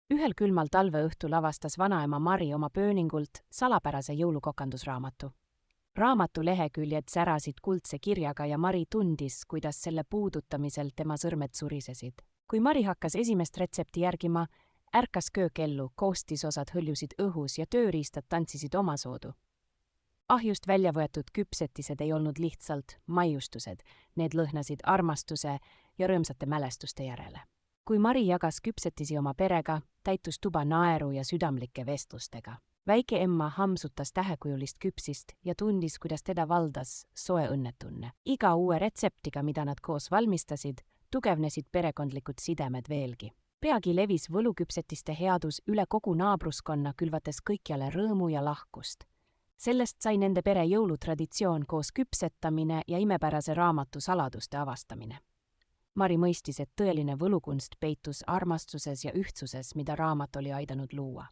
Ühel külmal talveõhtul avastas vanaema Mari oma pööningult salapärase jõulukokandusraamatu. Raamatu leheküljed särasid kuldse kirjaga ja Mari tundis, kuidas selle puudutamisel tema sõrmed surisesid. Kui Mari hakkas esimest retsepti järgima, ärkas köökellu, koostisosad hõljusid õhus ja tööriistad tantsisid omasoodu. Ahjust välja võetud küpsetised ei olnud lihtsalt maiustused, need lõhnasid armastuse ja rõõmsate mälestuste järele. Kui Mari jagas küpsetisi oma perega, täitus tuba naeru ja südamlike vestlustega. Väike Emma hamsutas tähekujulist küpsist ja tundis, kuidas teda valdas soe õnnetunne. Iga uue retseptiga, mida nad koos valmistasid, tugevnesid perekondlikud sidemed veelgi. Peagi levis võluküpsetiste headus üle kogu naabruskonna, külvates kõikjale rõõmu ja lahkust. Sellest sai nende pere jõulutraditsioon koos küpsetamine ja imepärase raamatu saladuste avastamine. Mari mõistis, et tõeline võlukunst peitus armastuses ja ühtsuses, mida raamat oli aidanud luua.